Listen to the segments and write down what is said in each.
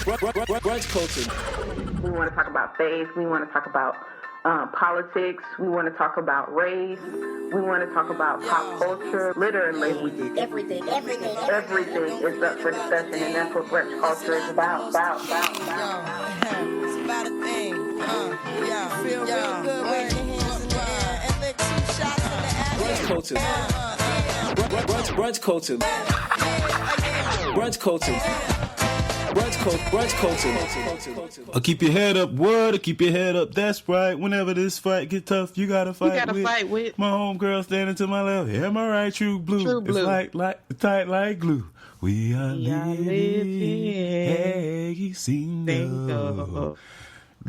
Brunch culture. We want to talk about faith. We want to talk about politics. We want to talk about race. We want to talk about pop culture. Literally, everything is up for discussion, and that's what brunch culture is about. It's about a thing. Feel real good. Wave your hands in the air and lick 2 shots in the air. Brunch culture. Brunch culture. Brunch culture. Brunch culture. Keep your head up, word. Keep your head up. That's right. Whenever this fight get tough, you gotta fight with my homegirl standing to my left. Am I right? True blue. It's like tight like glue. We are living. Hey, single.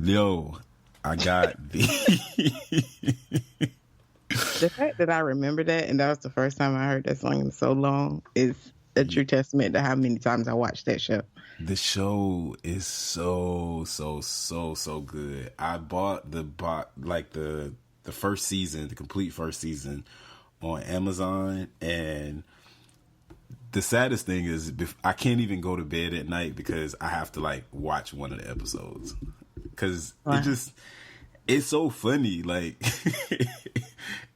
Yo, I got the. The fact that I remember that, and that was the first time I heard that song in so long, is a true testament to how many times I watched that show. The show is so good. I bought the first season, the complete first season on Amazon, and the saddest thing is I can't even go to bed at night because I have to like watch one of the episodes because it's so funny. Like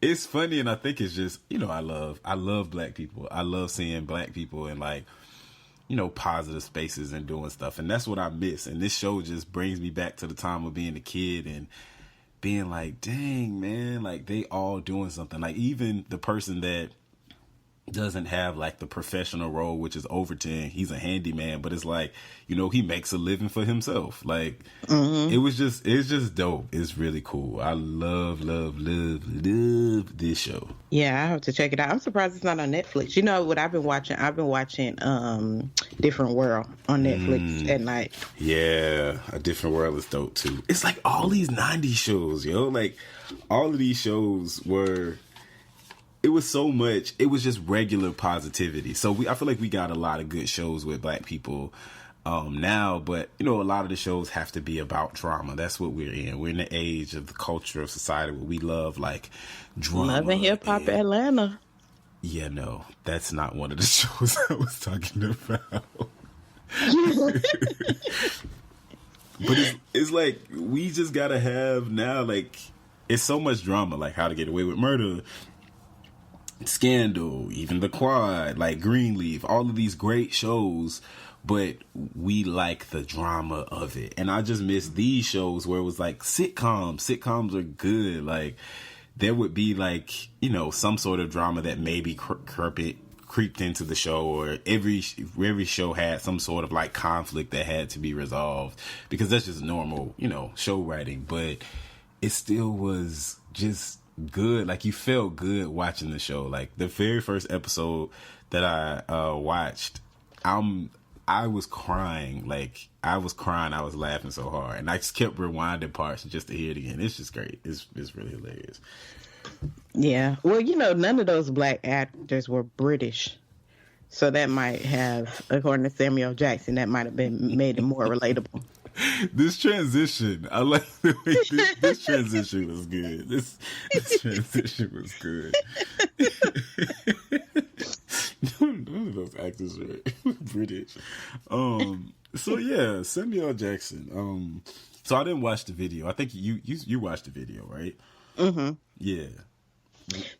it's funny, and I think it's just, you know, I love black people. I love seeing black people in like, you know, positive spaces and doing stuff. And that's what I miss. And this show just brings me back to the time of being a kid and being like, dang, man, like they all doing something. Like even the person that doesn't have like the professional role, which is Overton, he's a handyman, but it's like, you know, he makes a living for himself. Like it's just dope. It's really cool. I love this show. Yeah, I have to check it out. I'm surprised it's not on Netflix. You know what I've been watching? I've been watching Different World on Netflix at night. Yeah, A Different World is dope too. It's like all these 90s shows, yo. Like all of these shows were, it was so much, it was just regular positivity. So I feel like we got a lot of good shows with black people now, but you know, a lot of the shows have to be about drama. That's what we're in. We're in the age of the culture of society where we love like drama. Love and Hip Hop Atlanta. Yeah, no, that's not one of the shows I was talking about. But it's like, we just gotta have now, like, it's so much drama, like How to Get Away with Murder, Scandal, even The Quad, like Greenleaf, all of these great shows, but we like the drama of it. And I just miss these shows where it was like sitcoms are good. Like there would be like, you know, some sort of drama that maybe creeped into the show, or every show had some sort of like conflict that had to be resolved, because that's just normal, you know, show writing. But it still was just good. Like you felt good watching the show. Like the very first episode that I watched, I was crying. Like I was laughing so hard, and I just kept rewinding parts just to hear it again. It's just great. It's really hilarious. Yeah. Well, you know, none of those black actors were British, so that might have, according to Samuel Jackson, that might have been made it more relatable. This transition, I like the way this transition was good. This transition was good. None of those actors are British. So yeah, Samuel Jackson. So I didn't watch the video. I think you watched the video, right? Mm-hmm. Yeah.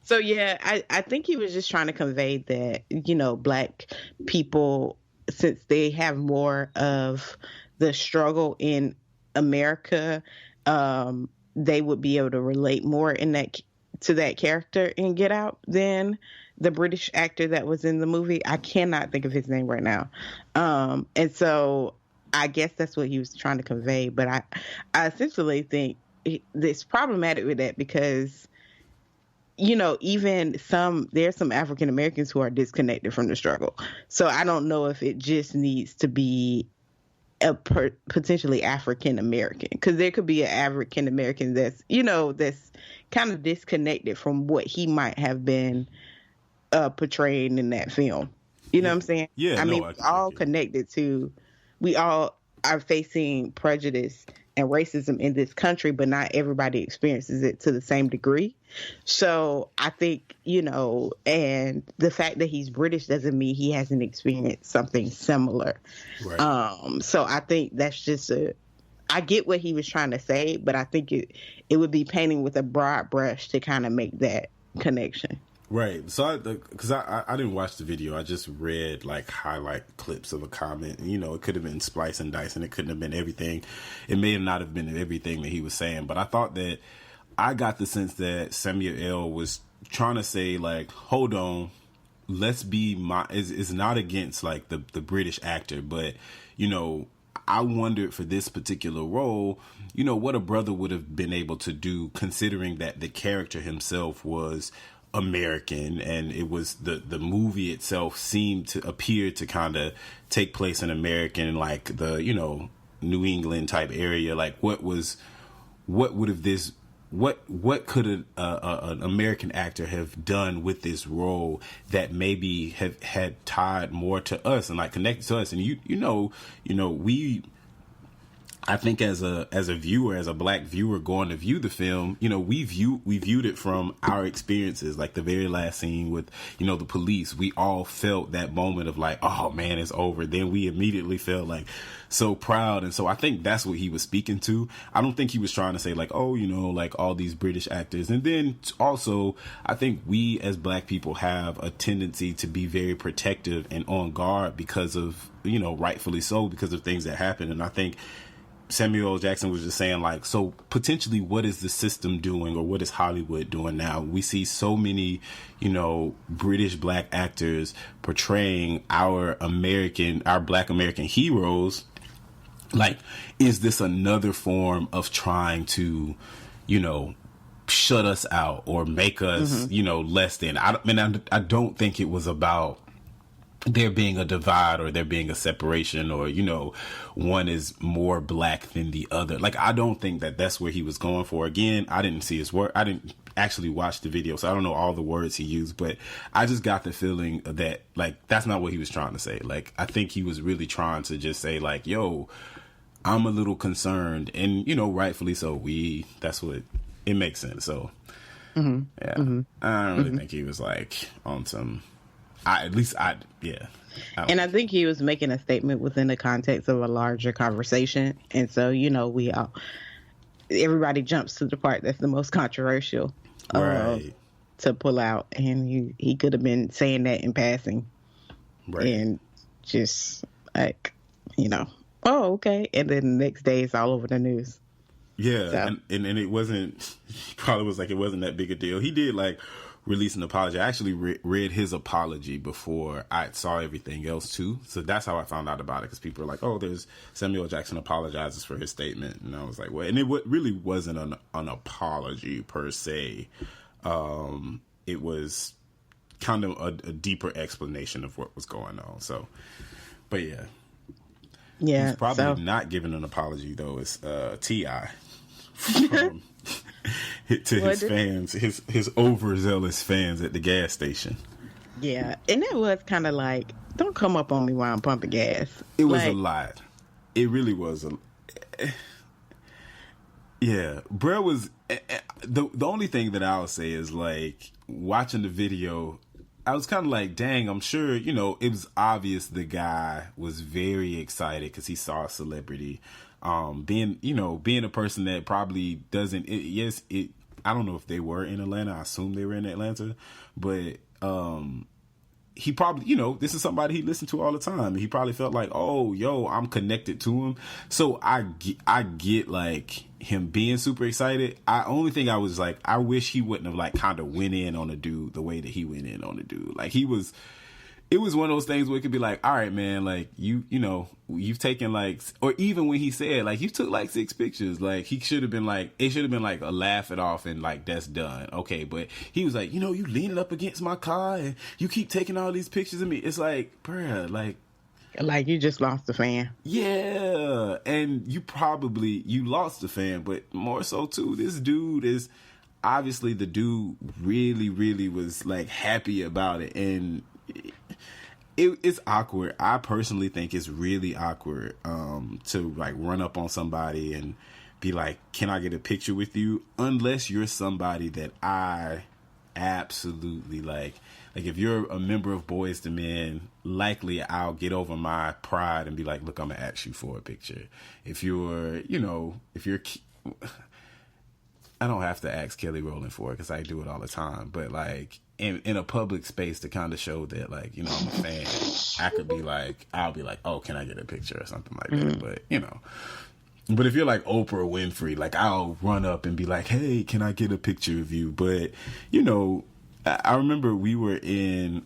So yeah, I think he was just trying to convey that, you know, black people, since they have more of the struggle in America, they would be able to relate more to that character in Get Out than the British actor that was in the movie. I cannot think of his name right now. And so I guess that's what he was trying to convey. But I essentially think it's problematic with that because, you know, there's some African Americans who are disconnected from the struggle. So I don't know if it just needs to be a potentially African American, because there could be an African American that's kind of disconnected from what he might have been portraying in that film. You know what I'm saying? Yeah. I mean, we all connected to, we all are facing prejudice and racism in this country, but not everybody experiences it to the same degree. So I think, and the fact that he's British doesn't mean he hasn't experienced something similar. Right. So I think that's just I get what he was trying to say, but I think it would be painting with a broad brush to kind of make that connection. Right. So, because I didn't watch the video, I just read like highlight clips of a comment. And, it could have been splice and dice, and it couldn't have been everything. It may not have been everything that he was saying, but I thought that I got the sense that Samuel L. was trying to say, like, hold on, let's be is not against like the British actor, but I wondered for this particular role, what a brother would have been able to do, considering that the character himself was American, and it was the movie itself seemed to appear to kind of take place in American, like the New England type area. Like what could an American actor have done with this role that maybe had tied more to us and like connected to us? And we, I think as a viewer, as a black viewer going to view the film, we viewed it from our experiences. Like the very last scene with, the police, we all felt that moment of like, oh man, it's over. Then we immediately felt like so proud. And so I think that's what he was speaking to. I don't think he was trying to say like, oh, like all these British actors. And then also, I think we as black people have a tendency to be very protective and on guard because of, rightfully so, because of things that happen. And I think Samuel L. Jackson was just saying like, so potentially what is the system doing, or what is Hollywood doing now? We see so many, British black actors portraying our black American heroes. Like, is this another form of trying to, shut us out or make us, less than? I don't think it was about there being a divide or there being a separation or, one is more black than the other. Like, I don't think that that's where he was going for. Again, I didn't see his work. I didn't actually watch the video, so I don't know all the words he used, but I just got the feeling that, like, that's not what he was trying to say. Like, I think he was really trying to just say, like, yo, I'm a little concerned. And, rightfully so. That's what it makes sense. So, I don't really think he was, like, on some... And I think he was making a statement within the context of a larger conversation. And so, everybody jumps to the part that's the most controversial to pull out. And he could have been saying that in passing. Right. And just like, oh, okay. And then the next day it's all over the news. Yeah. So. And it wasn't, probably was like, it wasn't that big a deal. He did like release an apology. I actually read his apology before I saw everything else too. So that's how I found out about it, because people are like, oh, there's Samuel Jackson apologizes for his statement. And I was like, well, and it really wasn't an apology per se. It was kind of a deeper explanation of what was going on. So, but yeah. Yeah. He's probably not giving an apology though. It's T.I. To his fans, his overzealous fans at the gas station. Yeah, and it was kind of like, don't come up on me while I'm pumping gas. It was a lot. It really was yeah. Bro was the only thing that I'll say is like watching the video, I was kind of like, dang, I'm sure it was obvious the guy was very excited because he saw a celebrity. Being a person that probably doesn't, I don't know if they were in Atlanta. I assume they were in Atlanta, but, he probably, this is somebody he listened to all the time. He probably felt like, oh, yo, I'm connected to him. So I get like him being super excited. Only thing I was like, I wish he wouldn't have like kind of went in on the dude the way that he went in on the dude. Like it was one of those things where it could be like, all right, man, like you've taken like, or even when he said like, you took like 6 pictures, like it should have been like a laugh it off and like, that's done. Okay. But he was like, you leaning up against my car and you keep taking all these pictures of me. It's like, bruh, like you just lost a fan. Yeah. And you lost a fan, but more so too, this dude is obviously the dude really, really was like happy about it. And it's awkward. I personally think it's really awkward to like run up on somebody and be like, can I get a picture with you? Unless you're somebody that I absolutely like if you're a member of Boyz II Men, likely I'll get over my pride and be like, look, I'm gonna ask you for a picture. If you're I don't have to ask Kelly Rowland for it because I do it all the time, but like in a public space to kind of show that, like, you know, I'm a fan, I could be like, I'll be like, oh, can I get a picture or something like that? But, you know, but if you're like Oprah Winfrey, like I'll run up and be like, hey, can I get a picture of you? But, you know, I remember we were in,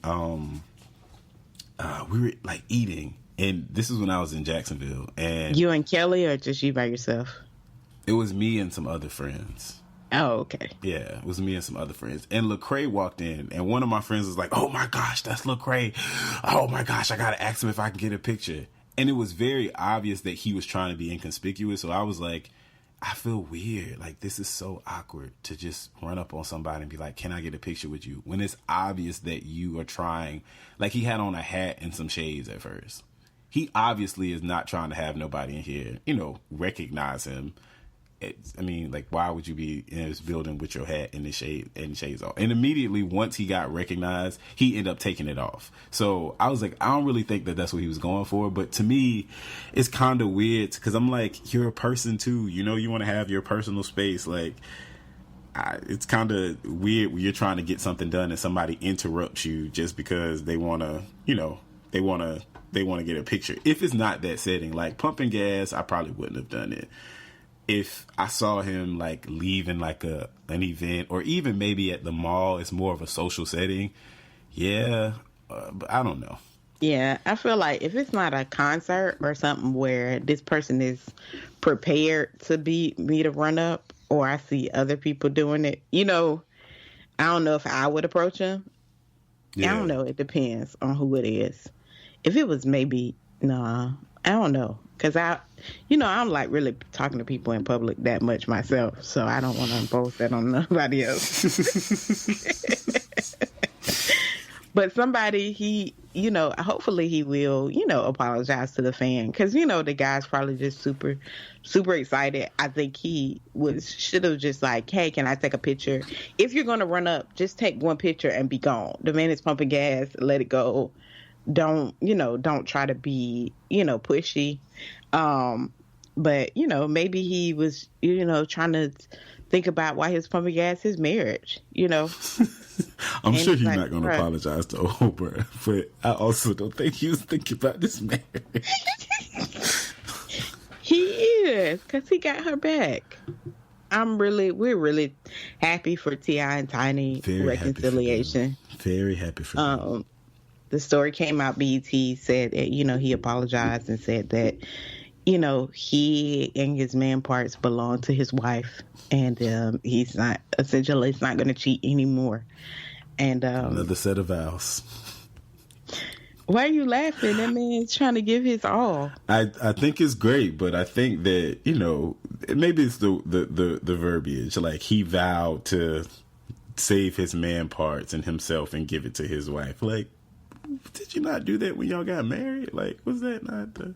we were like eating, and this is when I was in Jacksonville. And You and Kelly, or just you by yourself? it was me and some other friends. Oh, okay. Yeah, it was me and some other friends. And Lecrae walked in, and one of my friends was like, oh my gosh, that's Lecrae. Oh my gosh, I gotta ask him if I can get a picture. And it was very obvious that he was trying to be inconspicuous. So I was like, I feel weird. Like, this is so awkward to just run up on somebody and be like, can I get a picture with you? When it's obvious that you are trying. Like, he had on a hat and some shades at first. He obviously is not trying to have nobody in here, you know, recognize him. I mean, like, why would you be in this building with your hat and the shades off? And immediately, once he got recognized, he ended up taking it off. So I was like, I don't really think that that's what he was going for. But to me, it's kind of weird because I'm like, you're a person too. You know, you want to have your personal space. Like, it's kind of weird when you're trying to get something done and somebody interrupts you just because they want to, you know, they want to get a picture. If it's not that setting, like pumping gas, I probably wouldn't have done it. If I saw him like leaving like an event, or even maybe at the mall, it's more of a social setting. Yeah, but I don't know. Yeah, I feel like if it's not a concert or something where this person is prepared to be me to run up, or I see other people doing it, you know, I don't know if I would approach him. Yeah. I don't know. It depends on who it is. If it was maybe, nah, I don't know. Because I don't like really talking to people in public that much myself. So I don't want to impose that on nobody else. But somebody, hopefully he will, apologize to the fan. Because, the guy's probably just super, super excited. I think he should have just like, hey, can I take a picture? If you're going to run up, just take one picture and be gone. The man is pumping gas. Let it go. Don't try to be, pushy. But, maybe he was, trying to think about why he was pumping gas, his marriage, I'm and sure he's like, not going to apologize to Oprah, but I also don't think he was thinking about this marriage. He is, because he got her back. We're really happy for T.I. and Tiny reconciliation. Very happy for them. The story came out, BET said that, he apologized and said that, he and his man parts belong to his wife, and he's not going to cheat anymore. And another set of vows. Why are you laughing? That man's trying to give his all. I think it's great, but I think that, maybe it's the verbiage. Like, he vowed to save his man parts and himself and give it to his wife. Like, did you not do that when y'all got married? Like, was that not the...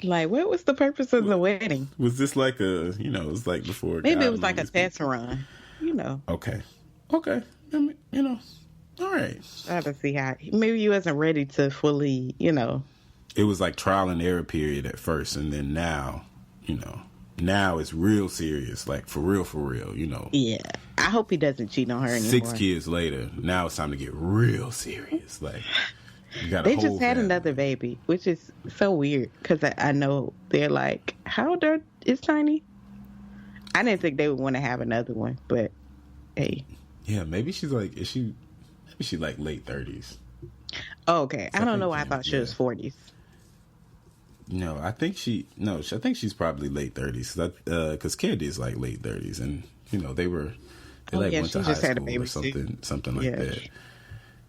Like, what was the purpose of the wedding? Was this like it was like before... Maybe it was like a test run, Okay. I mean, all right. I have to see how... Maybe he wasn't ready to fully, It was like trial and error period at first, and then now, now it's real serious, like for real, Yeah. I hope he doesn't cheat on her anymore. 6 kids later, now it's time to get real serious. Like, you got they just had another baby, which is so weird because I know they're like, how old is Tiny? I didn't think they would want to have another one, but hey. Yeah, maybe she's like, maybe she's like late 30s. Oh, okay. I don't know why I thought she was 40s. No, I think she's probably late 30s because Candy is like late 30s, and they went to high school or something like that.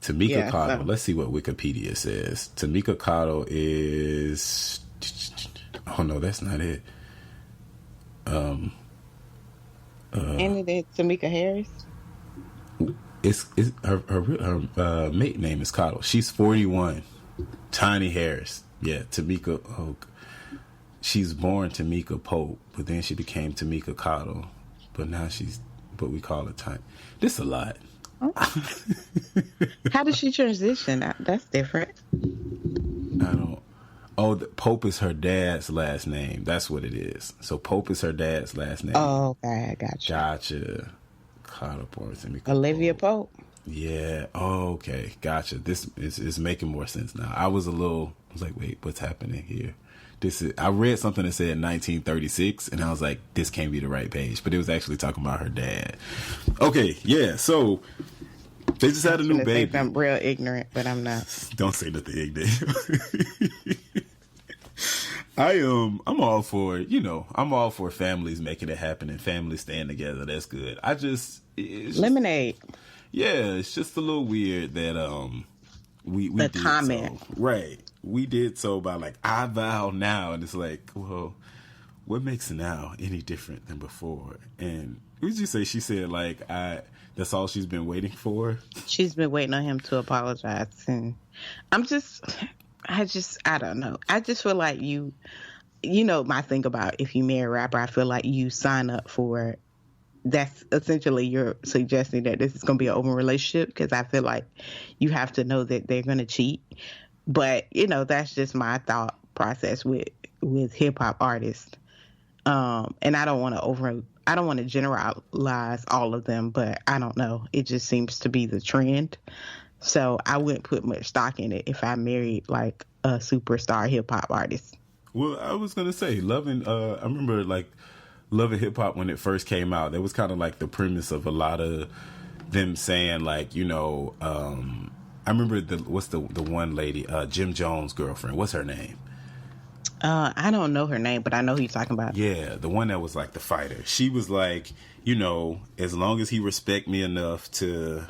Tamika Cottle. Let's see what Wikipedia says. Tamika Cottle is... Oh, no, that's not it. And it is Tamika Harris? it's her mate name is Cottle. She's 41. Tiny Harris. Yeah, Tamika. Oh, she's born Tamika Pope, but then she became Tamika Cottle. But now but we call her Tiny. This a lot. How did she transition? That's different. I don't. Oh, Pope is her dad's last name. That's what it is. So Pope is her dad's last name. Oh, okay, I got you. Gotcha. Cottle born Tamika Olivia Pope. Yeah. Oh, okay. Gotcha. This is making more sense now. I was like, wait, what's happening here? I read something that said 1936, and I was like, this can't be the right page. But it was actually talking about her dad. Okay, yeah. So they just had a new baby. I'm real ignorant, but I'm not. Don't say nothing ignorant. I'm all for, I'm all for families making it happen and families staying together. That's good. Lemonade. Yeah, it's just a little weird that we the did comment. So. Right. We did so by like, I vow now, and it's like, well, what makes now any different than before? And what did you say? She said like, that's all she's been waiting for. She's been waiting on him to apologize, and I don't know. I just feel like my thing about if you marry a rapper, I feel like you sign up for. That's essentially you're suggesting that this is going to be an open relationship, because I feel like you have to know that they're going to cheat. But that's just my thought process with hip hop artists. And I don't want to generalize all of them, but I don't know. It just seems to be the trend. So I wouldn't put much stock in it if I married like a superstar hip hop artist. Well, I was gonna say I remember like Love and Hip Hop when it first came out. That was kind of like the premise of a lot of them saying like, I remember what's the one lady, Jim Jones' girlfriend. What's her name? I don't know her name, but I know who you're talking about. Yeah, the one that was like the fighter. She was like, as long as he respect me enough to,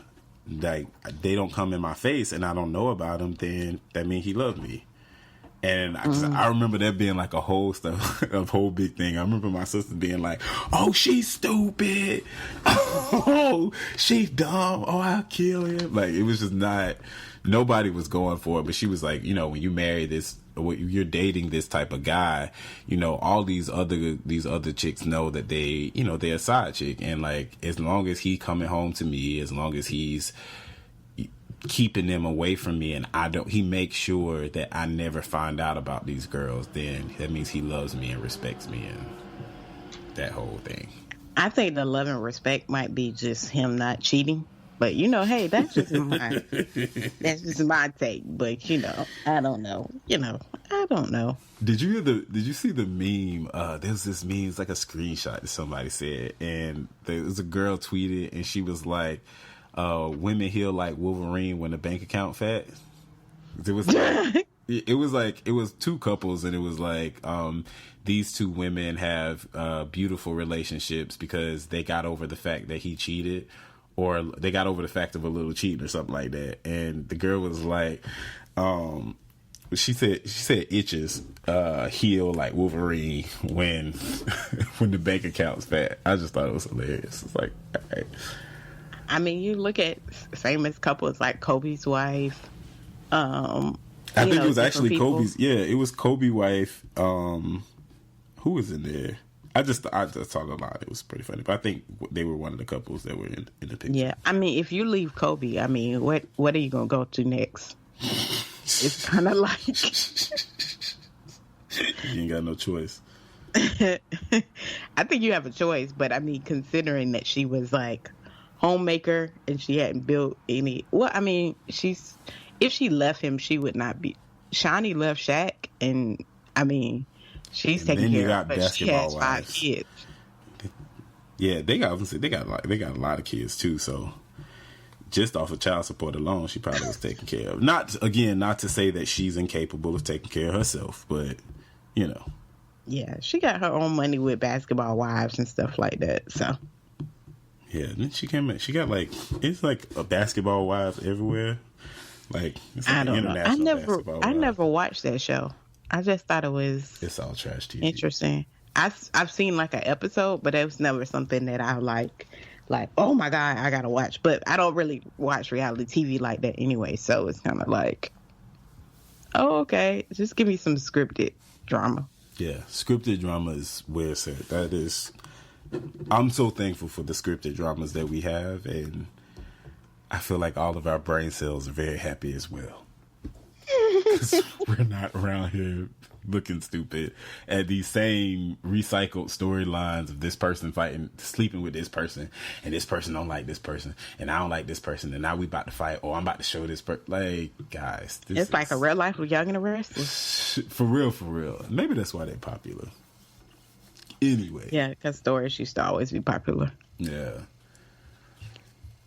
like, they don't come in my face and I don't know about him, then that means he loved me. And I remember that being like a whole big thing. I remember my sister being like, "Oh, she's stupid. Oh, she's dumb. Oh, I'll kill him." Like, it was just nobody was going for it. But she was like, when you marry this, you're dating this type of guy, all these other chicks know that they're a side chick. And like, as long as he coming home to me, as long as he's keeping them away from me and he makes sure that I never find out about these girls, then that means he loves me and respects me and that whole thing. I think the love and respect might be just him not cheating, but hey, that's just my take. But I don't know. I don't know. Did you see the meme? There's this meme, it's like a screenshot that somebody said, and there was a girl tweeted and she was like, women heal like Wolverine when the bank account fat. It was like, it was two couples, and it was like, these two women have beautiful relationships because they got over the fact that he cheated, or they got over the fact of a little cheating or something like that. And the girl was like, she said itches heal like Wolverine when the bank account's fat. I just thought it was hilarious. It's like, all right. I mean, you look at famous couples like Kobe's wife. I think it was actually people. Kobe's. Yeah, it was Kobe's wife. Who was in there? I just thought a lot. It was pretty funny, but I think they were one of the couples that were in the picture. Yeah, I mean, if you leave Kobe, I mean, what are you gonna go to next? It's kind of like you ain't got no choice. I think you have a choice, but I mean, considering that she was like homemaker and she hadn't built any. Well, I mean, if she left him, she would not be. Shani left Shaq, and I mean, she's taking care of him, but she has 5 kids. Yeah, they got a lot of kids too. So just off of child support alone, she probably was taken care of. Not to say that she's incapable of taking care of herself, but Yeah, she got her own money with Basketball Wives and stuff like that. So. Yeah, then she came in. She got like, it's like a Basketball Wives everywhere. Like, it's like I don't know. I never watched that show. I just thought it was. It's all trash TV. Interesting. I've seen like an episode, but it was never something that I like like, oh my God, I gotta watch. But I don't really watch reality TV like that anyway. So it's kind of like, oh, okay, just give me some scripted drama. Yeah, scripted drama is where it's at. That is, I'm so thankful for the scripted dramas that we have, and I feel like all of our brain cells are very happy as well. 'Cause we're not around here looking stupid at these same recycled storylines of this person fighting, sleeping with this person, and this person don't like this person, and I don't like this person, and now we about to fight, or I'm about to show this person. Like, guys, this It's like a real life with Young and the Restless. for real. Maybe that's why they're popular. Anyway. Yeah, because stories used to always be popular. Yeah.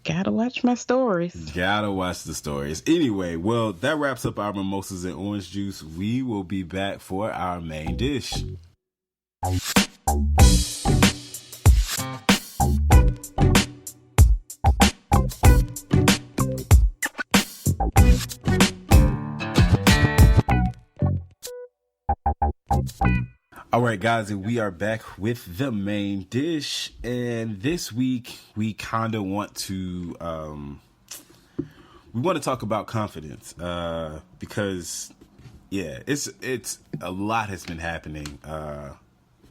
Gotta watch my stories. Gotta watch the stories. Anyway, well, that wraps up our mimosas and orange juice. We will be back for our main dish. All right, guys, and we are back with the main dish. And this week, we kind of want to talk about confidence because, yeah, it's a lot has been happening,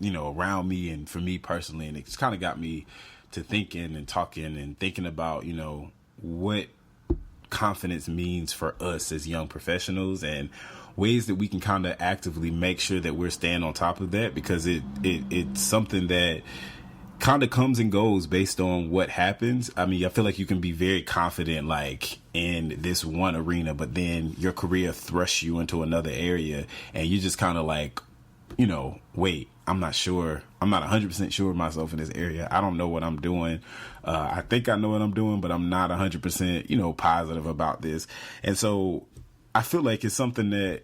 around me and for me personally, and it's kind of got me to thinking and talking and thinking about, what confidence means for us as young professionals and ways that we can kind of actively make sure that we're staying on top of that, because it's something that kind of comes and goes based on what happens. I mean, I feel like you can be very confident like in this one arena, but then your career thrusts you into another area and you just kind of like, wait, I'm not sure. I'm not 100% sure of myself in this area. I don't know what I'm doing. I think I know what I'm doing, but I'm not 100%, positive about this. And so I feel like it's something that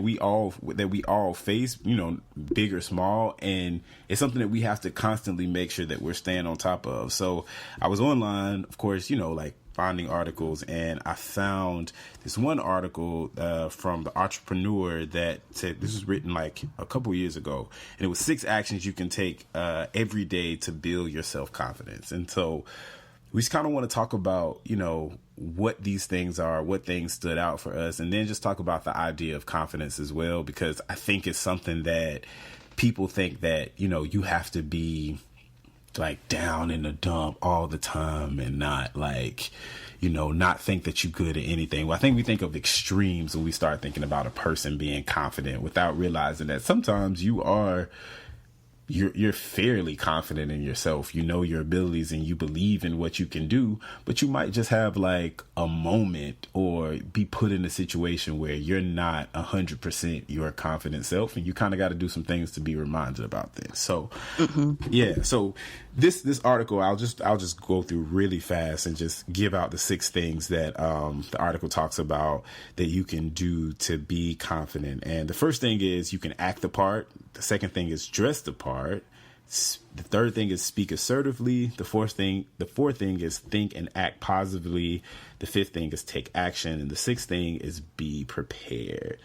we all face, big or small, and it's something that we have to constantly make sure that we're staying on top of. So I was online, of course, like finding articles, and I found this one article from The Entrepreneur that said, this was written like a couple years ago, and it was 6 actions you can take every day to build your self-confidence. And so we just kind of want to talk about, what these things are, what things stood out for us, and then just talk about the idea of confidence as well, because I think it's something that people think that, you have to be like down in the dump all the time and not like, not think that you're good at anything. Well, I think we think of extremes when we start thinking about a person being confident without realizing that sometimes you're fairly confident in yourself, your abilities, and you believe in what you can do, but you might just have like a moment or be put in a situation where you're not 100% your confident self, and you kind of got to do some things to be reminded about this. So, yeah. So this article, I'll just go through really fast and just give out the 6 things that the article talks about that you can do to be confident. And the first thing is you can act the part. The second thing is dress the part. The third thing is speak assertively. The fourth thing is think and act positively. The fifth thing is take action. And the sixth thing is be prepared.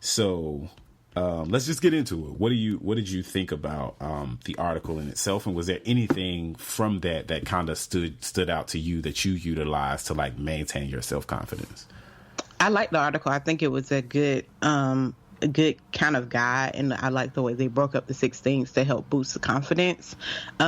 So let's just get into it. What did you think about the article in itself? And was there anything from that kind of stood out to you that you utilized to like maintain your self-confidence? I like the article. I think it was a good kind of guide, and I like the way they broke up the 6 things to help boost the confidence,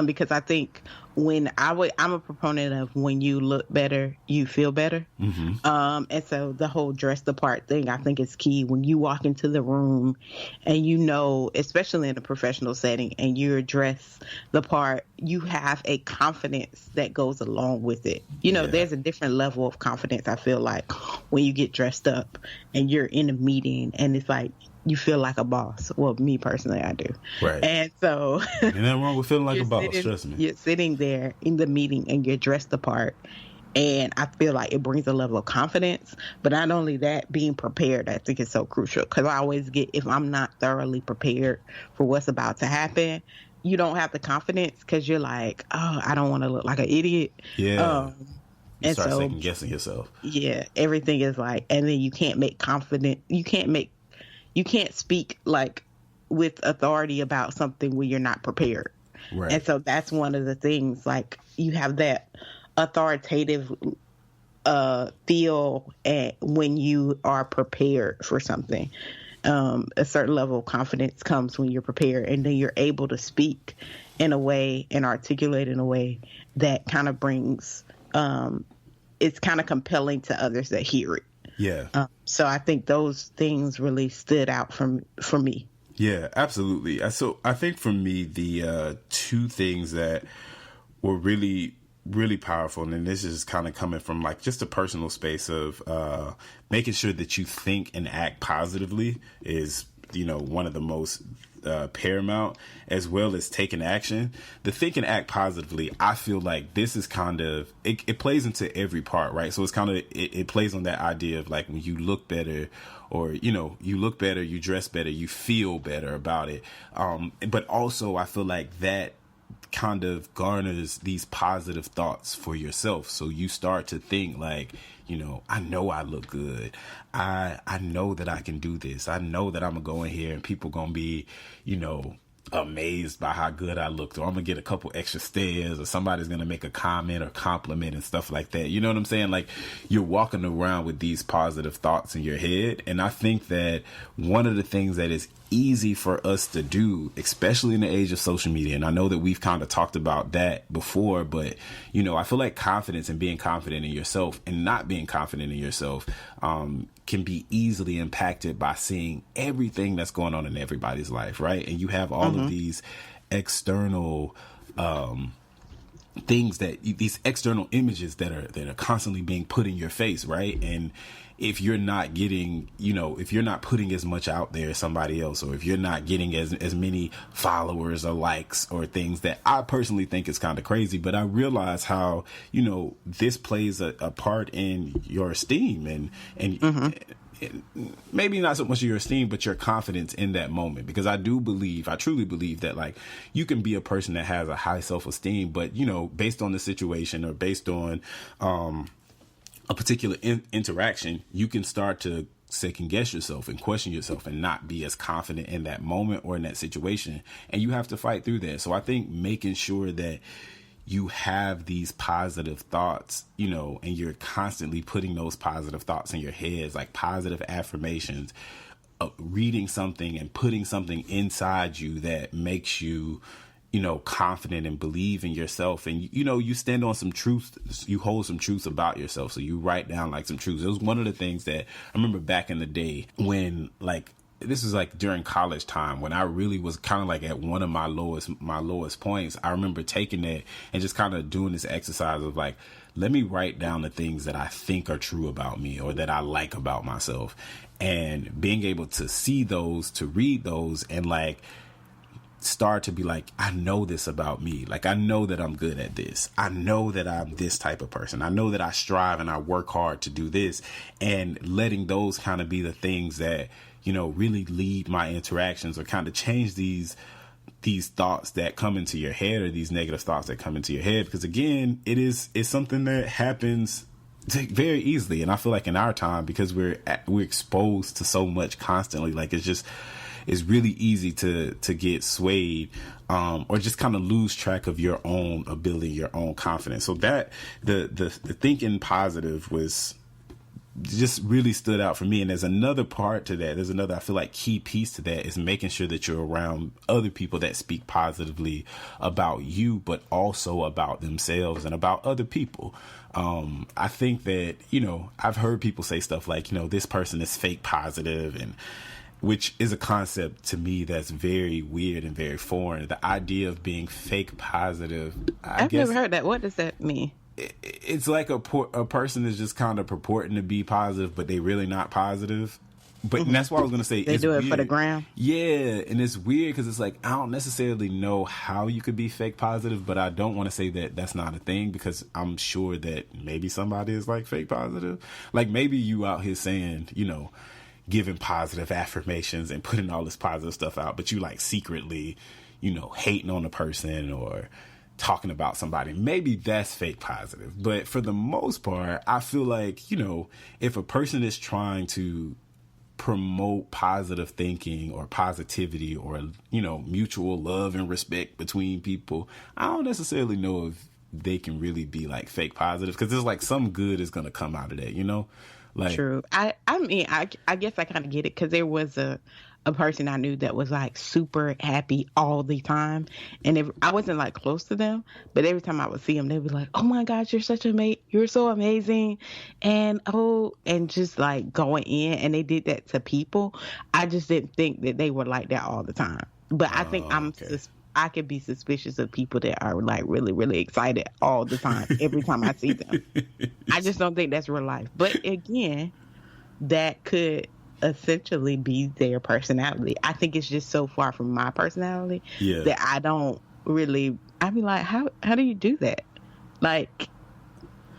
because I think I'm a proponent of when you look better, you feel better. And so the whole dress the part thing, I think is key. When you walk into the room and especially in a professional setting, and you're dressed the part, you have a confidence that goes along with it. There's a different level of confidence, I feel like, when you get dressed up and you're in a meeting and it's like you feel like a boss. Well, me personally, I do. Right. And so ain't nothing wrong with feeling like a boss, trust me. You're sitting there in the meeting and you're dressed the part, and I feel like it brings a level of confidence. But not only that, being prepared, I think is so crucial, because I always get, if I'm not thoroughly prepared for what's about to happen, you don't have the confidence because you're like, oh, I don't want to look like an idiot. Yeah. You start so second guessing yourself. Yeah, everything is like, and then you can't speak like with authority about something when you're not prepared. Right. And so that's one of the things, like, you have that authoritative feel when you are prepared for something. A certain level of confidence comes when you're prepared, and then you're able to speak in a way and articulate in a way that kind of brings, it's kind of compelling to others that hear it. Yeah. So I think those things really stood out for me. Yeah, absolutely. So I think for me, the two things that were really, really powerful, and this is kind of coming from like just a personal space of making sure that you think and act positively is, one of the most paramount, as well as taking action. The think and act positively, I feel like this is kind of, it plays into every part, right? So it's kind of, it plays on that idea of like when you look better, or, you look better, you dress better, you feel better about it. But also I feel like that kind of garners these positive thoughts for yourself. So you start to think like, I know I look good. I know that I can do this. I know that I'm gonna go in here and people gonna be, amazed by how good I looked, or I'm gonna get a couple extra stares, or somebody's gonna make a comment or compliment and stuff like that. You know what I'm saying? Like, you're walking around with these positive thoughts in your head. And I think that one of the things that is easy for us to do, especially in the age of social media, and I know that we've kind of talked about that before, but I feel like confidence and being confident in yourself and not being confident in yourself can be easily impacted by seeing everything that's going on in everybody's life, right? And you have all of these external things, these external images that are constantly being put in your face, right? And if you're not getting, if you're not putting as much out there as somebody else, or if you're not getting as many followers or likes or things, that I personally think is kind of crazy. But I realize how, this plays a part in your esteem and maybe not so much your esteem, but your confidence in that moment. Because I truly believe that, like, you can be a person that has a high self-esteem, but, based on the situation or based on a particular interaction, you can start to second guess yourself and question yourself and not be as confident in that moment or in that situation. And you have to fight through that. So I think making sure that you have these positive thoughts, and you're constantly putting those positive thoughts in your heads, like positive affirmations, reading something and putting something inside you that makes you, confident and believe in yourself. And, you stand on some truth, you hold some truths about yourself. So you write down like some truths. It was one of the things that I remember back in the day when, like, this was like during college time when I really was kind of like at one of my lowest points. I remember taking that and just kind of doing this exercise of like, let me write down the things that I think are true about me or that I like about myself, and being able to see those, to read those, and like start to be like, I know this about me. Like, I know that I'm good at this. I know that I'm this type of person. I know that I strive and I work hard to do this, and letting those kind of be the things that, really lead my interactions or kind of change these thoughts that come into your head, or these negative thoughts that come into your head. Because again, it's something that happens very easily. And I feel like in our time, because we're exposed to so much constantly, like it's really easy to get swayed, or just kind of lose track of your own ability, your own confidence. So that the thinking positive was just really stood out for me. And there's another part to that. There's another, I feel like, key piece to that is making sure that you're around other people that speak positively about you, but also about themselves and about other people. I think that, I've heard people say stuff like, this person is fake positive, and which is a concept to me that's very weird and very foreign. The idea of being fake positive. I've never heard that. What does that mean? It's like a person is just kind of purporting to be positive, but they really not positive. But and that's what I was going to say. They do it for the gram. Yeah, and it's weird because it's like, I don't necessarily know how you could be fake positive, but I don't want to say that that's not a thing, because I'm sure that maybe somebody is like fake positive. Like maybe you out here saying, giving positive affirmations and putting all this positive stuff out, but you like secretly, hating on a person or talking about somebody. Maybe that's fake positive. But for the most part, I feel like, if a person is trying to promote positive thinking or positivity or, you know, mutual love and respect between people, I don't necessarily know if they can really be like fake positive, because there's like some good is going to come out of that, you know? Like, True. I mean, I guess I kind of get it, because there was a person I knew that was like super happy all the time, and I wasn't like close to them, but every time I would see them, they'd be like, "Oh my gosh, you're so amazing," and just like going in, and they did that to people. I just didn't think that they were like that all the time. But I think I could be suspicious of people that are like really, really excited all the time, every time I see them. I just don't think that's real life. But again, that could essentially be their personality. I think it's just so far from my personality that I don't really, I'd be like, how do you do that? Like,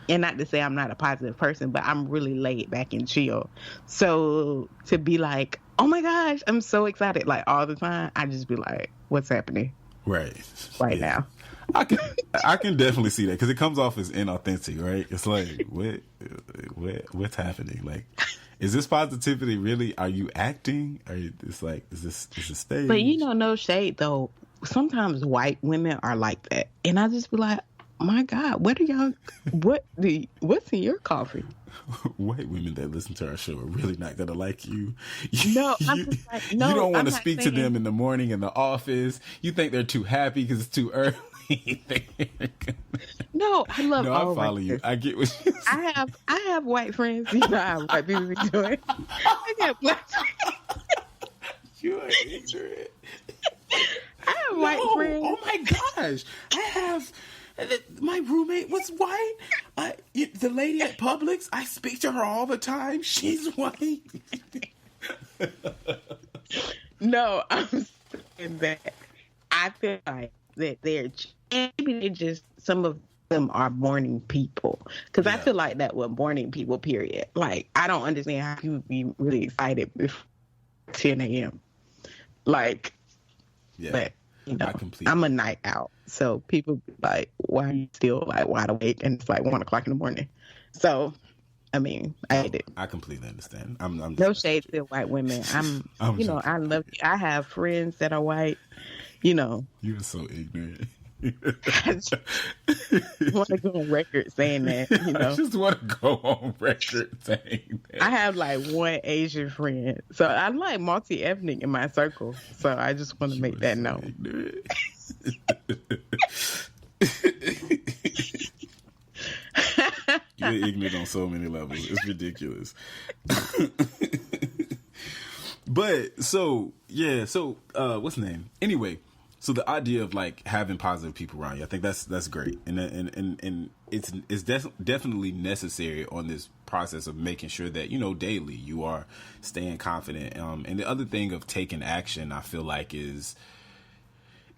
and not to say I'm not a positive person, but I'm really laid back and chill. So to be like, oh my gosh, I'm so excited, like all the time, I just be like, what's happening? Right now. I can definitely see that, because it comes off as inauthentic, right? It's like, what's happening? Like, is this positivity really? Are you acting? It's like, is this stage? But you know, no shade though. Sometimes white women are like that, and I just be like, my God, what's in your coffee? White women that listen to our show are really not gonna like you. No, I'm just like, no, you don't want to I'm speak not to saying... them in the morning in the office. You think they're too happy because it's too early. No, I love. No, I follow you. I get what you. I have white friends. You know how white people be doing. I got black friends. You are ignorant. I have white friends. Oh my gosh, I have. My roommate was white. The lady at Publix, I speak to her all the time. She's white. No, I'm saying that I feel like that maybe they just, some of them are morning people. Because I feel like that with morning people, period. Like, I don't understand how people be really excited before 10 a.m. Like, but, you know, I'm a night out. So people be like, why are you still like wide awake? And it's like 1 o'clock in the morning. So, I mean, I hate it. I completely understand. I'm no shade to white women. You know, I love you. I have friends that are white, you know. You're so ignorant. I just want to go on record saying that, you know. I just want to go on record saying that. I have like one Asian friend. So I'm like multi-ethnic in my circle. So I just want to make that known. You're ignorant on so many levels. It's ridiculous. But what's the name? Anyway, so the idea of like having positive people around you, I think that's great, and it's definitely necessary on this process of making sure that, you know, daily you are staying confident. And the other thing of taking action, I feel like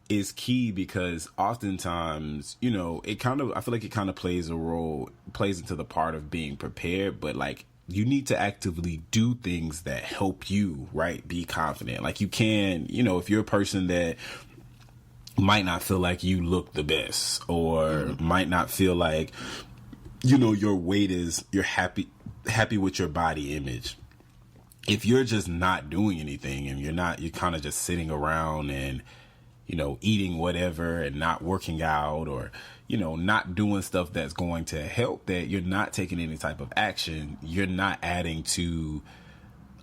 is key, because oftentimes, you know, I feel like it kind of plays into the part of being prepared, but like, you need to actively do things that help you, right, be confident. Like, you can, you know, if you're a person that might not feel like you look the best, or might not feel like, you know, you're happy with your body image. If you're just not doing anything, and you're kind of just sitting around and, you know, eating whatever and not working out, or, you know, not doing stuff that's going to help, that you're not taking any type of action, you're not adding to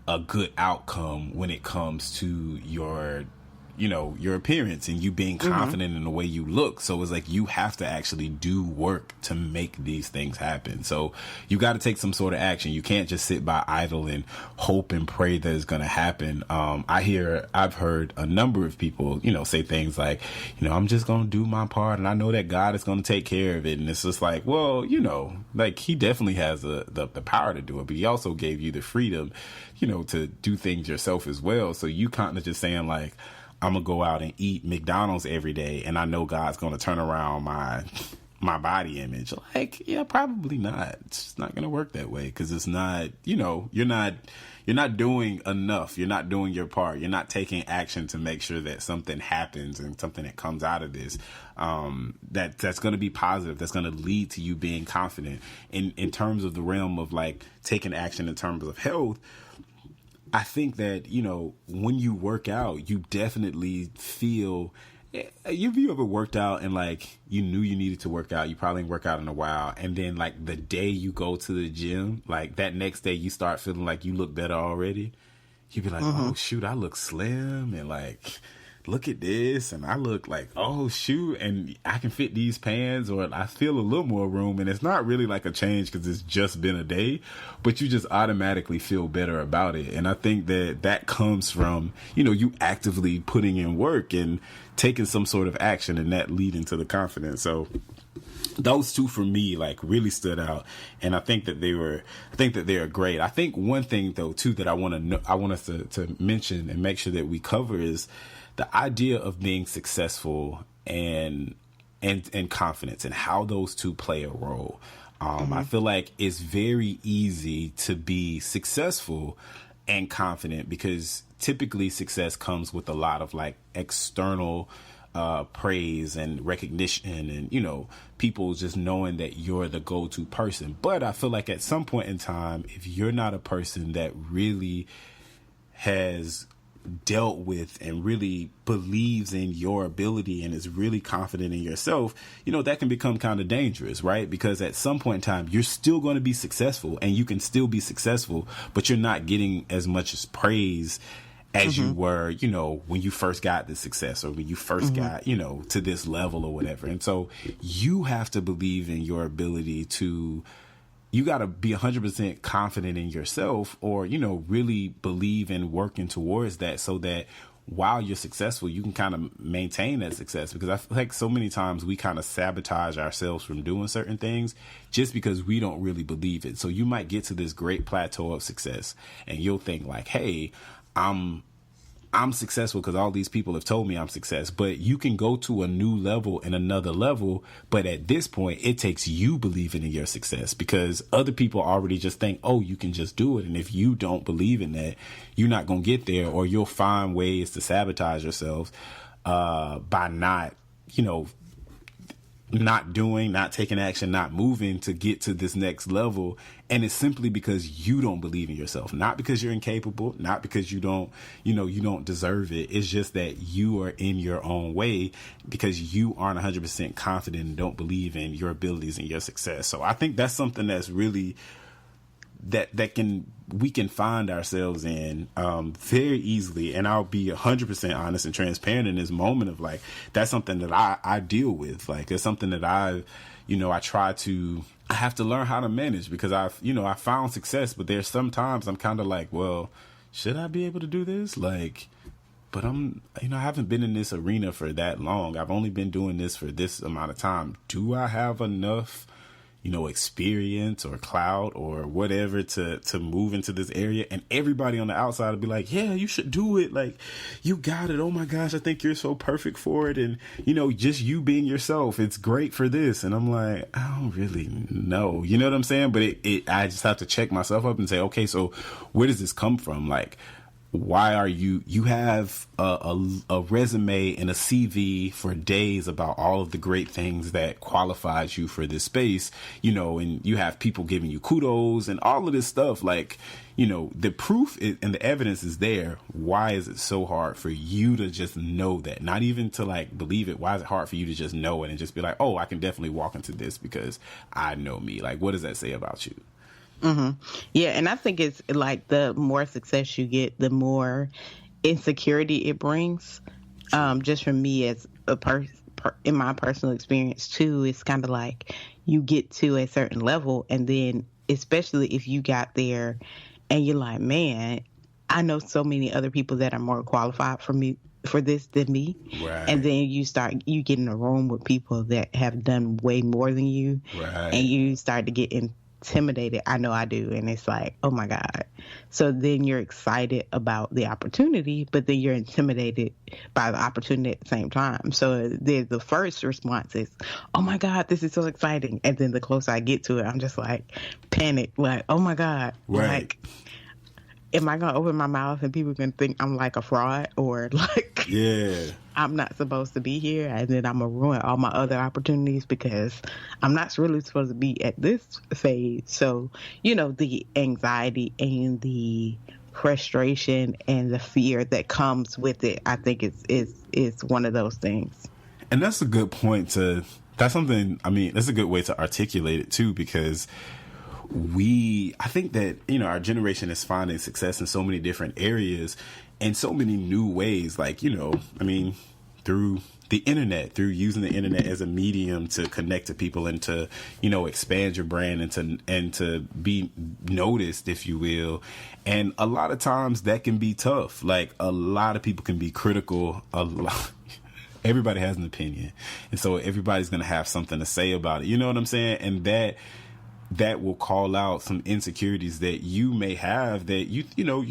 a good outcome when it comes to your, you know, your appearance and you being confident in the way you look. So it's like, you have to actually do work to make these things happen. So you got to take some sort of action. You can't just sit by idle and hope and pray that it's going to happen. I've heard a number of people, you know, say things like, you know, I'm just going to do my part, and I know that God is going to take care of it. And it's just like, well, you know, like, he definitely has the power to do it, but he also gave you the freedom, you know, to do things yourself as well. So you kind of just saying like, I'm gonna go out and eat McDonald's every day, and I know God's gonna turn around my body image. Like, yeah, probably not. It's just not gonna work that way, because it's not, you know, you're not doing enough. You're not doing your part. You're not taking action to make sure that something happens and something that comes out of this that's gonna be positive. That's gonna lead to you being confident. In terms of the realm of like taking action in terms of health, I think that, you know, when you work out, you definitely feel. Have you ever worked out and like you knew you needed to work out? You probably didn't work out in a while, and then like the day you go to the gym, like that next day you start feeling like you look better already. You'd be like, oh shoot, I look slim, and like, look at this, and I look like, oh shoot, and I can fit these pants, or I feel a little more room. And it's not really like a change because it's just been a day, but you just automatically feel better about it. And I think that comes from, you know, you actively putting in work and taking some sort of action, and that leading to the confidence. So those two for me like really stood out, and I think that they're great. I think one thing though too that I want us to mention and make sure that we cover is the idea of being successful and confidence, and how those two play a role. I feel like it's very easy to be successful and confident because typically success comes with a lot of like external praise and recognition, and, you know, people just knowing that you're the go-to person. But I feel like at some point in time, if you're not a person that really has dealt with and really believes in your ability and is really confident in yourself, you know, that can become kind of dangerous, right? Because at some point in time, you're still going to be successful, and you can still be successful, but you're not getting as much as praise as you were, you know, when you first got the success, or when you first got, you know, to this level or whatever. And so you have to believe in your ability to, you got to be 100% confident in yourself, or, you know, really believe in working towards that, so that while you're successful, you can kind of maintain that success. Because I feel like so many times we kind of sabotage ourselves from doing certain things just because we don't really believe it. So you might get to this great plateau of success, and you'll think like, hey, I'm successful because all these people have told me I'm success. But you can go to a new level and another level. But at this point, it takes you believing in your success, because other people already just think, oh, you can just do it. And if you don't believe in that, you're not going to get there, or you'll find ways to sabotage yourselves by not, you know, not doing, not taking action, not moving to get to this next level. And it's simply because you don't believe in yourself, not because you're incapable, not because you don't, you know, you don't deserve it. It's just that you are in your own way because you aren't 100% confident and don't believe in your abilities and your success. So I think that's something that's really we can find ourselves in very easily. And I'll be 100% honest and transparent in this moment of like, that's something that I deal with. Like, it's something that I have to learn how to manage, because I found success, but there's sometimes I'm kind of like, well, should I be able to do this? Like, but I haven't been in this arena for that long. I've only been doing this for this amount of time. Do I have enough, you know, experience or clout or whatever to move into this area? And everybody on the outside will be like, yeah, you should do it. Like, you got it. Oh my gosh, I think you're so perfect for it. And, you know, just you being yourself, it's great for this. And I'm like, I don't really know. You know what I'm saying? But I just have to check myself up and say, okay, so where does this come from? Like, why are you have a resume and a CV for days about all of the great things that qualifies you for this space, you know, and you have people giving you kudos and all of this stuff. Like, you know, the proof and the evidence is there. Why is it so hard for you to just know that? Not even to like believe it. Why is it hard for you to just know it and just be like, oh, I can definitely walk into this because I know me? Like, what does that say about you? Yeah, and I think it's like the more success you get, the more insecurity it brings. Just for me as a in my personal experience too, it's kind of like you get to a certain level, and then especially if you got there and you're like, man, I know so many other people that are more qualified for this than me. Right. And then you get in a room with people that have done way more than you. Right. And you start to get intimidated. I know I do. And it's like, oh my God. So then you're excited about the opportunity, but then you're intimidated by the opportunity at the same time. So the first response is, oh my God, this is so exciting. And then the closer I get to it, I'm just like panicked, like, oh my God. Right. Like, am I going to open my mouth and people can think I'm like a fraud, or like, yeah, I'm not supposed to be here, and then I'm going to ruin all my other opportunities because I'm not really supposed to be at this phase. So, you know, the anxiety and the frustration and the fear that comes with it. I think it's one of those things. And that's a good point that's something, I mean, that's a good way to articulate it too, because I think that, our generation is finding success in so many different areas and so many new ways, like, I mean, through the internet, through using the internet as a medium to connect to people and to, expand your brand and to be noticed, if you will. And a lot of times that can be tough. Like, a lot of people can be critical. Everybody has an opinion. And so everybody's going to have something to say about it. You know what I'm saying? And that will call out some insecurities that you may have that you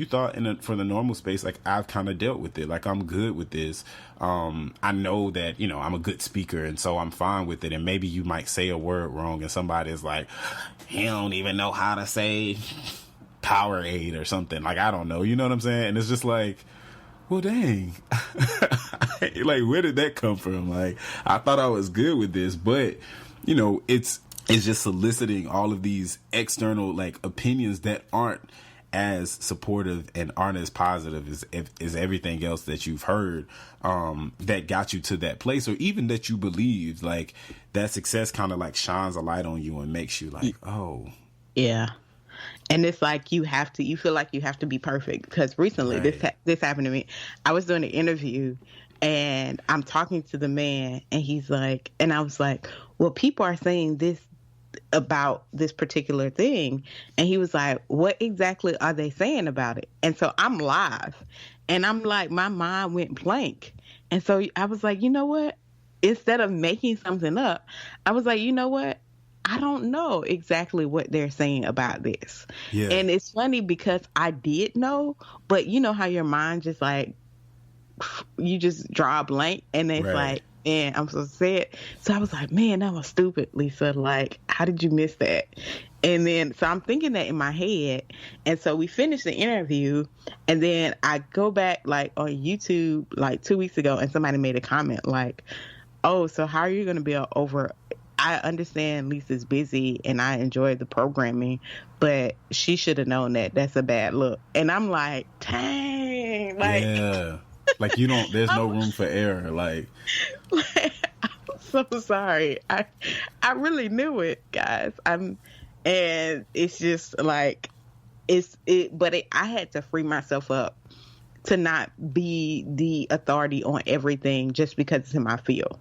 thought for the normal space, like, I've kind of dealt with it. Like, I'm good with this. I know that, I'm a good speaker, and so I'm fine with it. And maybe you might say a word wrong and somebody's like, he don't even know how to say Powerade or something. Like, I don't know. You know what I'm saying? And it's just like, well, dang, like, where did that come from? Like, I thought I was good with this, but it's just soliciting all of these external, like, opinions that aren't as supportive and aren't as positive as everything else that you've heard, that got you to that place, or even that you believe. Like, that success kind of like shines a light on you and makes you like, oh, yeah. And it's like you feel like you have to be perfect, because recently this happened to me. I was doing an interview and I'm talking to the man, and he's like, and I was like, well, people are saying this about this particular thing. And he was like, what exactly are they saying about it? And so I'm live, and I'm like, my mind went blank. And so I was like, you know what? Instead of making something up, I was like, you know what? I don't know exactly what they're saying about this. Yeah. And it's funny because I did know, but you know how your mind just like, you just draw a blank, and it's like, man, I'm so sad. So I was like, man, that was stupid, Lisa. Like, how did you miss that? And then, so I'm thinking that in my head. And so we finished the interview, and then I go back like on YouTube like 2 weeks ago, and somebody made a comment like, oh, so how are you going to be over? I understand Lisa's busy and I enjoy the programming, but she should have known that that's a bad look. And I'm like, dang, like, yeah. Like, there's no room for error. Like, I'm so sorry. I really knew it, guys. And it's just like, I had to free myself up to not be the authority on everything just because it's in my field.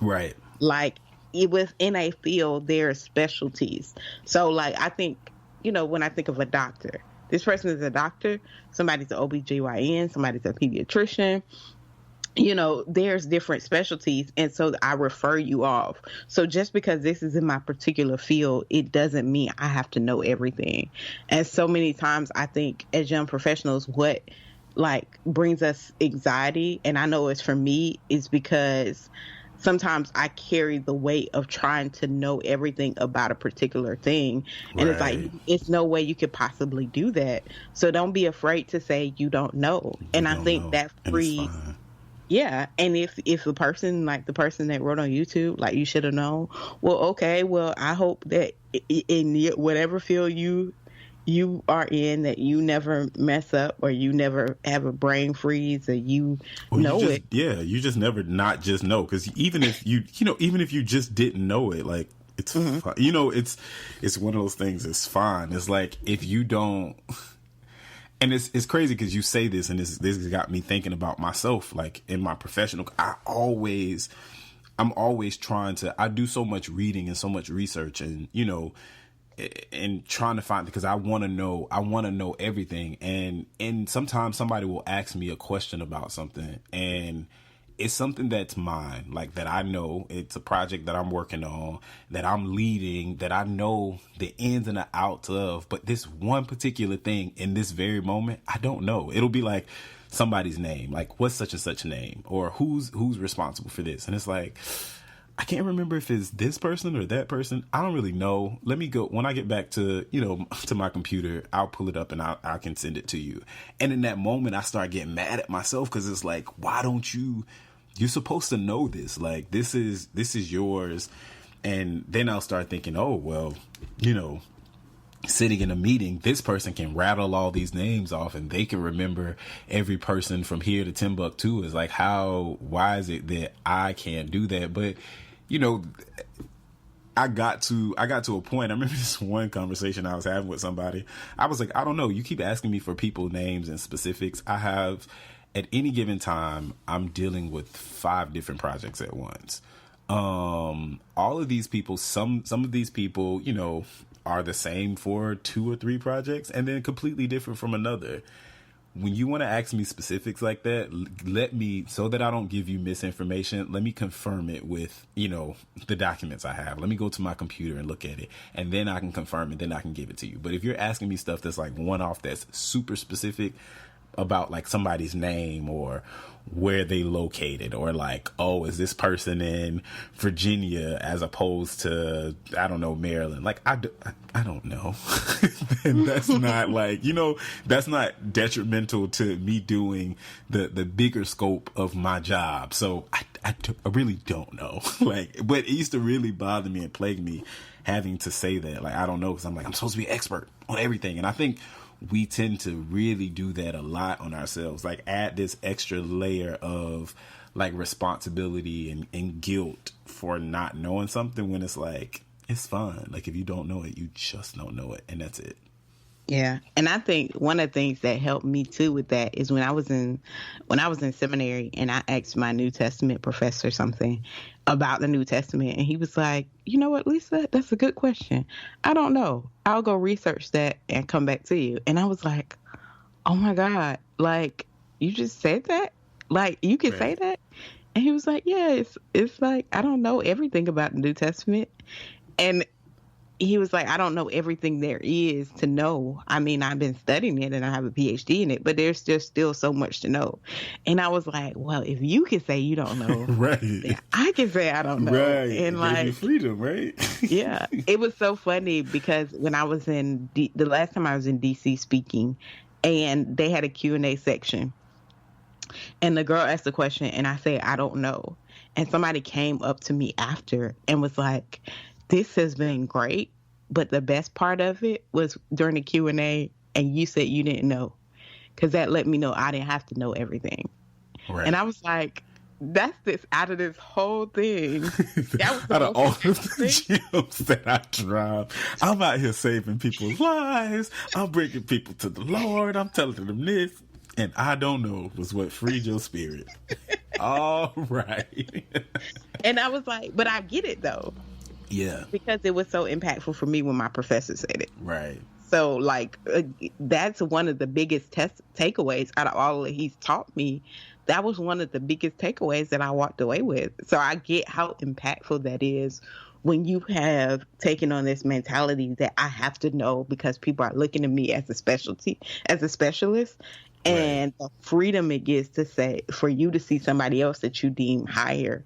Right. Like, it was in a field, there are specialties. So like, I think, when I think of a doctor, this person is a doctor, somebody's an OBGYN, somebody's a pediatrician, there's different specialties. And so I refer you off. So just because this is in my particular field, it doesn't mean I have to know everything. And so many times I think as young professionals, what like brings us anxiety, and I know it's for me, is because sometimes I carry the weight of trying to know everything about a particular thing. And it's like, it's no way you could possibly do that. So don't be afraid to say you don't know. And I think that frees. Yeah. And if the person, like the person that wrote on YouTube, like, you should have known, well, okay, well, I hope that in whatever field you are in, that you never mess up, or you never have a brain freeze, or you it. Yeah, you just never not just know, because even if you just didn't know it, like, it's fine. It's one of those things. It's fine. It's like, if you don't, and it's crazy because you say this, and this got me thinking about myself, like, in my professional. I'm always trying to. I do so much reading and so much research, and and trying to find, because I want to know everything. And sometimes somebody will ask me a question about something, and it's something that's mine, like, that I know. It's a project that I'm working on, that I'm leading, that I know the ins and the outs of, but this one particular thing in this very moment, I don't know. It'll be like somebody's name, like, what's such and such name, or who's responsible for this. And it's like, I can't remember if it's this person or that person. I don't really know. Let me go. When I get back to, to my computer, I'll pull it up and I can send it to you. And in that moment, I start getting mad at myself, because it's like, why don't you're supposed to know this. Like, this is yours. And then I'll start thinking, oh, well, sitting in a meeting, this person can rattle all these names off and they can remember every person from here to Timbuktu. Is like, why is it that I can't do that? But, you know, I got to a point. I remember this one conversation I was having with somebody. I was like, I don't know. You keep asking me for people names and specifics. I have, at any given time, I'm dealing with 5 different projects at once. All of these people, some of these people, you know, are the same for 2 or 3 projects and then completely different from another. When you want to ask me specifics like that, let me, so that I don't give you misinformation, let me confirm it with, you know, the documents I have. Let me go to my computer and look at it, and then I can confirm it, then I can give it to you. But if you're asking me stuff that's like one-off, that's super specific about like somebody's name or where they located, or like, oh, is this person in Virginia as opposed to, I don't know, Maryland? Like, I don't know. And that's not like, you know, that's not detrimental to me doing the bigger scope of my job. So I really don't know. Like, but it used to really bother me and plague me having to say that. Like, I don't know, because I'm like, I'm supposed to be an expert on everything. And I think we tend to really do that a lot on ourselves, like add this extra layer of like responsibility and guilt for not knowing something, when it's like, it's fine. Like, if you don't know it, you just don't know it, and that's it. Yeah. And I think one of the things that helped me too with that is when I was in seminary and I asked my New Testament professor something about the New Testament, and he was like, you know what, Lisa, that's a good question. I don't know. I'll go research that and come back to you. And I was like, oh my God, like, you just said that? Like, you can say that? And he was like, yeah, it's like, I don't know everything about the New Testament. And he was like, I don't know everything there is to know. I mean, I've been studying it and I have a PhD in it, but there's just still so much to know. And I was like, well, if you can say you don't know, right, I can say I don't know. Right. And like, freedom, right? Yeah. It was so funny because when I was in the last time I was in DC speaking, and they had a Q&A section, and the girl asked a question and I said, I don't know. And somebody came up to me after and was like, this has been great, but the best part of it was during the Q&A, and you said you didn't know, because that let me know I didn't have to know everything. Right. And I was like, that's this out of this whole thing. That was out of all of the gems that I drop, I'm out here saving people's lives. I'm bringing people to the Lord. I'm telling them this, and I don't know was what freed your spirit. All right. And I was like, but I get it though. Yeah. Because it was so impactful for me when my professor said it. Right. So, like, that's one of the biggest takeaways out of all that he's taught me. That was one of the biggest takeaways that I walked away with. So I get how impactful that is when you have taken on this mentality that I have to know because people are looking at me as a specialist. And the freedom it gives to say, for you to see somebody else that you deem higher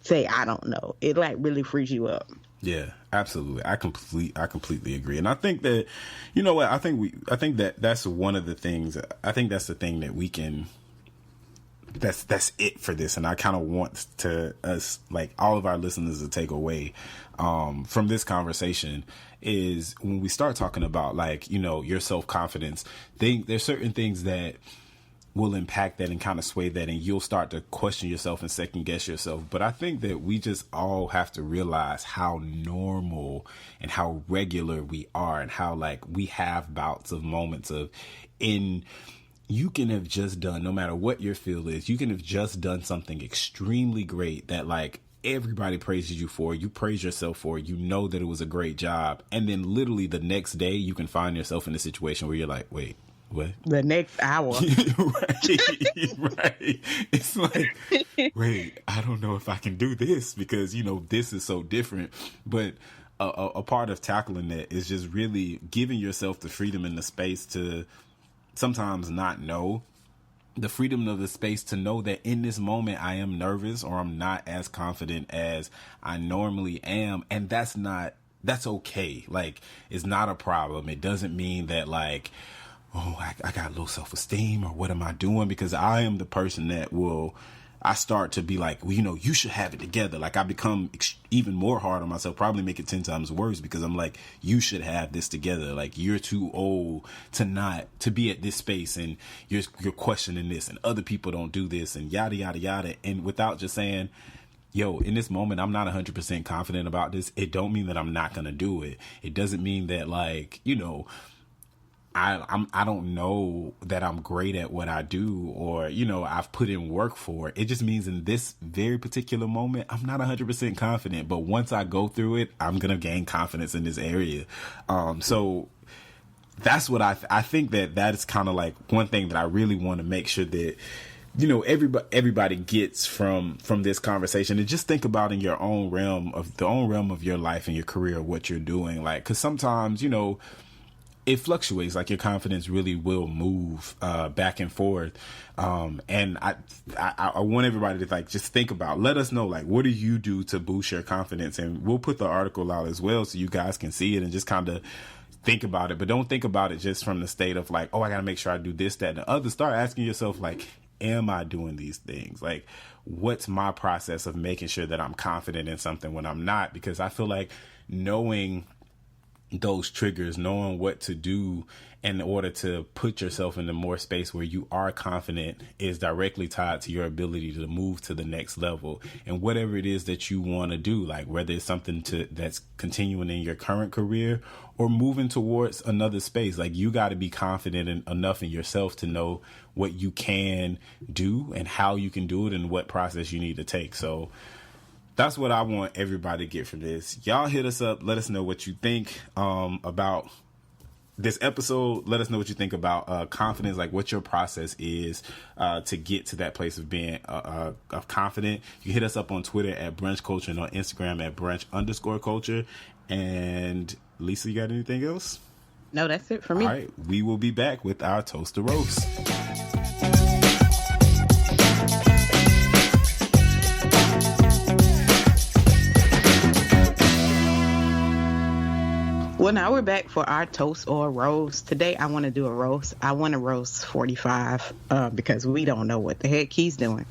say, I don't know. It like really frees you up. Yeah, absolutely. I completely agree. And I think that, you know what, I think that that's one of the things, I think that's the thing that we can, that's it for this. And I kind of want us, like all of our listeners, to take away from this conversation is when we start talking about, like, you know, your self-confidence, there's certain things that will impact that and kind of sway that, and you'll start to question yourself and second guess yourself. But I think that we just all have to realize how normal and how regular we are, and how like we have bouts of moments of you can have just done, no matter what your field is, you can have just done something extremely great that like everybody praises you for, you praise yourself for, you know that it was a great job. And then literally the next day you can find yourself in a situation where you're like, wait, what? The next hour. right. It's like, wait, I don't know if I can do this because, you know, this is so different. But a part of tackling that is just really giving yourself the freedom and the space to sometimes not know, the freedom of the space to know that in this moment I am nervous or I'm not as confident as I normally am. And that's okay. Like, it's not a problem. It doesn't mean that like, oh, I got low self-esteem or what am I doing? Because I am the person that will, I start to be like, well, you should have it together. Like, I become even more hard on myself, probably make it 10 times worse, because I'm like, you should have this together. Like, you're too old to be at this space, and you're questioning this, and other people don't do this, and yada, yada, yada. And without just saying, yo, in this moment, I'm not 100% confident about this. It don't mean that I'm not going to do it. It doesn't mean that, like, I don't know that I'm great at what I do, or, I've put in work for it. It just means in this very particular moment, I'm not 100% confident. But once I go through it, I'm going to gain confidence in this area. So that's what I think that is kind of like one thing that I really want to make sure that, everybody gets from this conversation. And just think about in your own realm of your life and your career, what you're doing. Like, because sometimes, it fluctuates. Like, your confidence really will move back and forth. And I want everybody to, like, just think about, let us know, like, what do you do to boost your confidence? And we'll put the article out as well so you guys can see it and just kind of think about it. But don't think about it just from the state of like, oh, I got to make sure I do this, that, and the other. Start asking yourself, like, am I doing these things? Like, what's my process of making sure that I'm confident in something when I'm not? Because I feel like knowing those triggers, knowing what to do in order to put yourself in the more space where you are confident, is directly tied to your ability to move to the next level. And whatever it is that you want to do, like whether it's something that's continuing in your current career or moving towards another space, like you got to be confident enough in yourself to know what you can do and how you can do it and what process you need to take. So that's what I want everybody to get from this. Y'all hit us up. Let us know what you think about this episode. Let us know what you think about confidence, like what your process is to get to that place of being of confident. You hit us up on Twitter at Brunch Culture and on Instagram at Brunch_culture. And Lisa, you got anything else? No, that's it for me. All right. We will be back with our Toast to Roast. Well, now we're back for our toast or roast. Today, I want to do a roast. I want to roast 45 because we don't know what the heck he's doing.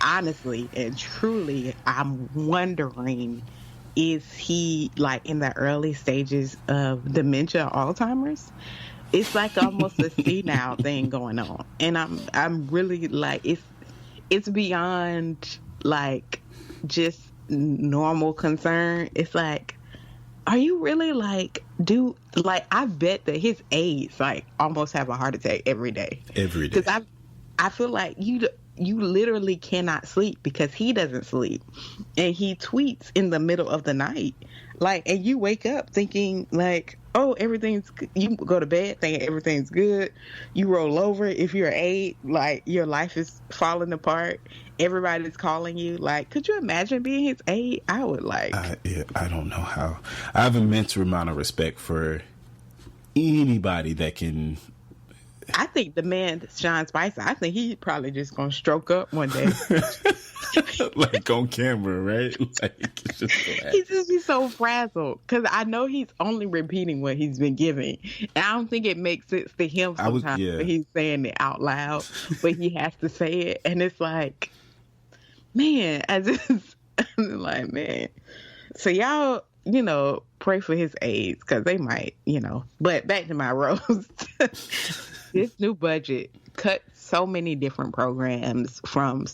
Honestly and truly, I'm wondering, is he like in the early stages of dementia or Alzheimer's? It's like almost a senile thing going on, and I'm really like, it's beyond like just normal concern. It's like, are you really like, I bet that his aides like almost have a heart attack every day. Every day. Because I feel like you literally cannot sleep because he doesn't sleep. And he tweets in the middle of the night. Like, and you wake up thinking like, oh, everything's good. You go to bed thinking everything's good. You roll over. If you're an aide, like your life is falling apart. Everybody's calling you. Like, could you imagine being his aide? I would like. I don't know how. I have an immense amount of respect for anybody that can. I think the man, Sean Spicer, I think he's probably just gonna stroke up one day. Like on camera, right? Like, he just be so frazzled because I know he's only repeating what he's been giving, and I don't think it makes sense to him sometimes when he's saying it out loud, but he has to say it, and it's like, man, I'm like, man. So y'all, pray for his aides because they might, But back to my roast. This new budget cut so many different programs from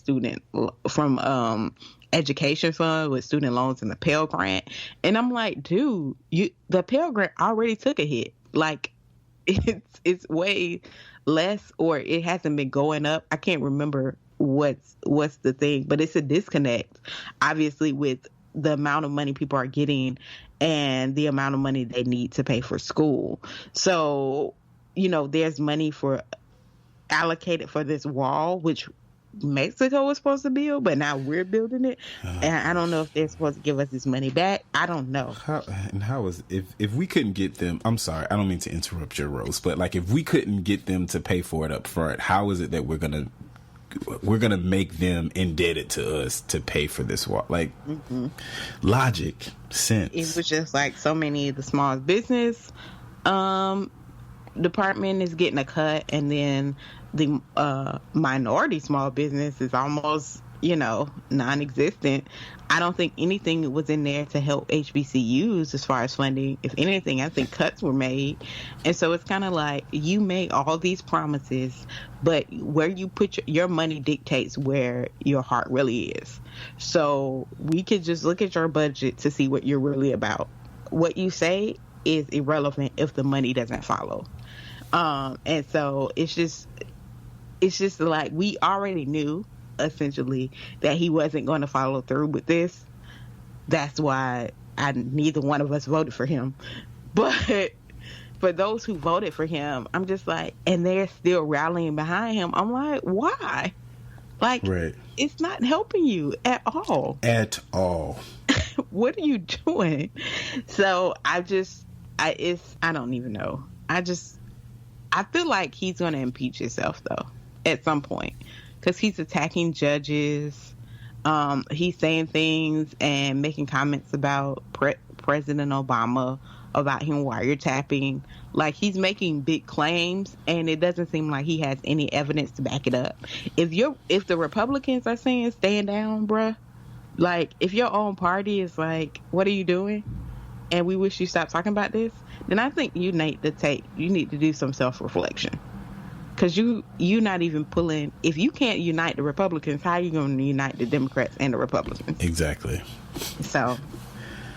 education fund with student loans and the Pell Grant. And I'm like, dude, the Pell Grant already took a hit. Like, it's way less, or it hasn't been going up. I can't remember what's the thing, but it's a disconnect, obviously, with the amount of money people are getting and the amount of money they need to pay for school. So, there's money allocated for this wall, which Mexico was supposed to build, but now we're building it. And I don't know if they're supposed to give us this money back. I don't know. How is if we couldn't get them? I'm sorry, I don't mean to interrupt your roast, but like if we couldn't get them to pay for it up front, how is it that we're gonna make them indebted to us to pay for this wall? Like, logic, sense. It was just like so many of the small business department is getting a cut, and then the minority small business is almost, non-existent. I don't think anything was in there to help HBCUs as far as funding. If anything, I think cuts were made. And so it's kind of like you make all these promises, but where you put your money dictates where your heart really is. So we could just look at your budget to see what you're really about. What you say is irrelevant if the money doesn't follow. And so it's just like we already knew essentially that he wasn't going to follow through with this. That's why neither one of us voted for him. But for those who voted for him, I'm just like, and they're still rallying behind him. I'm like, why? Like, right. It's not helping you at all. At all. What are you doing? So I don't even know. I feel like he's going to impeach himself though at some point, because he's attacking judges. He's saying things and making comments about President Obama, about him wiretapping. Like, he's making big claims, and it doesn't seem like he has any evidence to back it up. If the Republicans are saying stand down, bruh, like, if your own party is like, what are you doing? And we wish you stopped talking about this, then I think you need to do some self-reflection. Because you not even pulling, if you can't unite the Republicans, how are you going to unite the Democrats and the Republicans? Exactly. So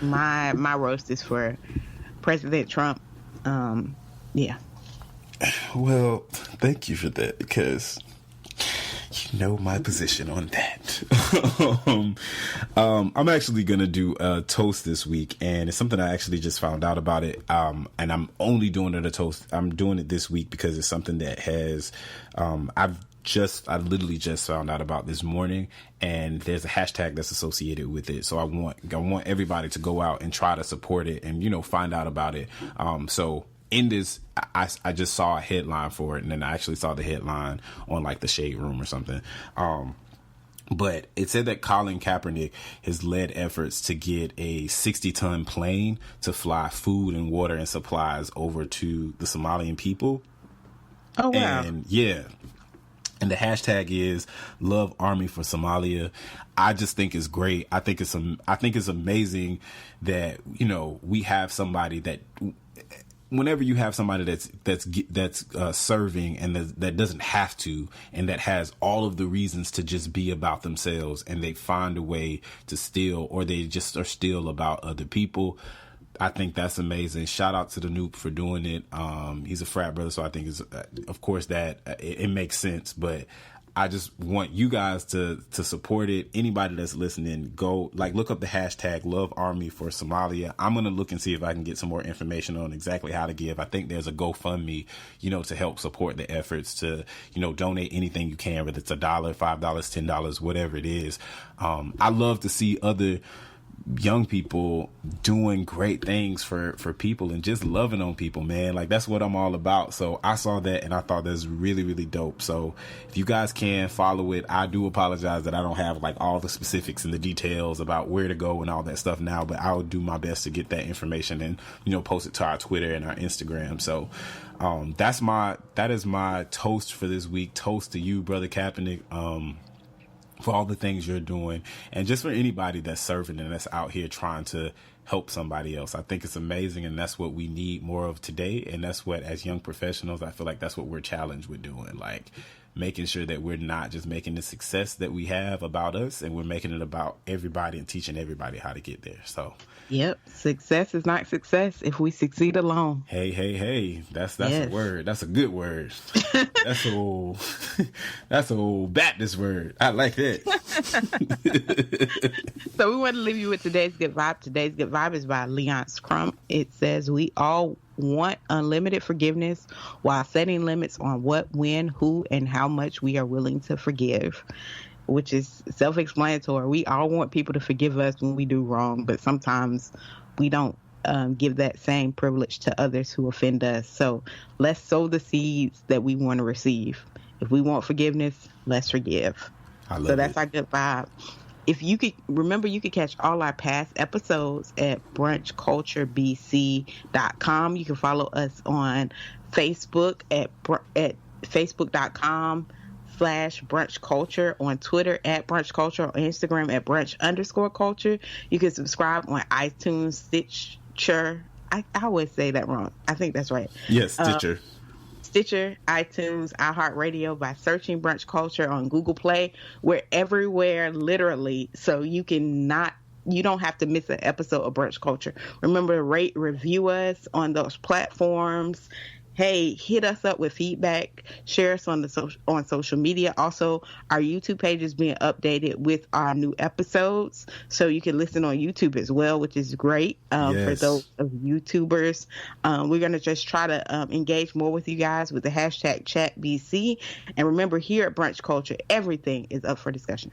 my roast is for President Trump. Yeah. Well, thank you for that, because you know my position on that. I'm actually going to do a toast this week, and it's something I actually just found out about it. And I'm only doing it a toast. I'm doing it this week because it's something that has, I literally just found out about this morning, and there's a hashtag that's associated with it. So I want everybody to go out and try to support it and, find out about it. So in this, I just saw a headline for it, and then I actually saw the headline on like the Shade Room or something. But it said that Colin Kaepernick has led efforts to get a 60-ton plane to fly food and water and supplies over to the Somalian people. Oh, wow. And yeah. And the hashtag is Love Army for Somalia. I just think it's great. I think it's amazing that, we have somebody that, whenever you have somebody that's serving and that doesn't have to, and that has all of the reasons to just be about themselves, and they find a way to steal, or they just are still about other people. I think that's amazing. Shout out to the Noop for doing it. He's a frat brother, so I think of course that it makes sense, but I just want you guys to support it. Anybody that's listening, go look up the hashtag Love Army for Somalia. I'm going to look and see if I can get some more information on exactly how to give. I think there's a GoFundMe, to help support the efforts to, donate anything you can, whether it's $1, $5, $10, whatever it is. I love to see other young people doing great things for people and just loving on people, man. Like, that's what I'm all about. So I saw that and I thought that's really, really dope. So if you guys can follow it, I do apologize that I don't have all the specifics and the details about where to go and all that stuff now, but I'll do my best to get that information and, post it to our Twitter and our Instagram. So that is my toast for this week. Toast to you, Brother Kaepernick. For all the things you're doing, and just for anybody that's serving and that's out here trying to help somebody else. I think it's amazing, and that's what we need more of today. And that's what, as young professionals, I feel like that's what we're challenged with doing, making sure that we're not just making the success that we have about us, and we're making it about everybody and teaching everybody how to get there. So yep, success is not success if we succeed alone. Hey, that's yes. A word. That's a good word. That's a old Baptist word. I like that. So we want to leave you with today's good vibe. Today's good vibe is by Leonce Crump. It says, we all want unlimited forgiveness while setting limits on what, when, who, and how much we are willing to forgive, which is self-explanatory. We all want people to forgive us when we do wrong, but sometimes we don't give that same privilege to others who offend us. So let's sow the seeds that we want to receive. If we want forgiveness, let's forgive. So that's our good vibe. if you could remember, you could catch all our past episodes at brunchculturebc.com. You can follow us on Facebook at facebook.com/brunchculture, on Twitter at brunchculture, on Instagram at brunch_culture. You can subscribe on iTunes, Stitcher. I always say that wrong. I think that's right. Yes, Stitcher. Stitcher, iTunes, iHeartRadio, by searching Brunch Culture on Google Play. We're everywhere, literally, so you don't have to miss an episode of Brunch Culture. Remember to rate, review us on those platforms. Hey, hit us up with feedback. Share us on social media. Also, our YouTube page is being updated with our new episodes, so you can listen on YouTube as well, which is great for those of YouTubers. We're going to just try to engage more with you guys with the hashtag ChatBC. And remember, here at Brunch Culture, everything is up for discussion.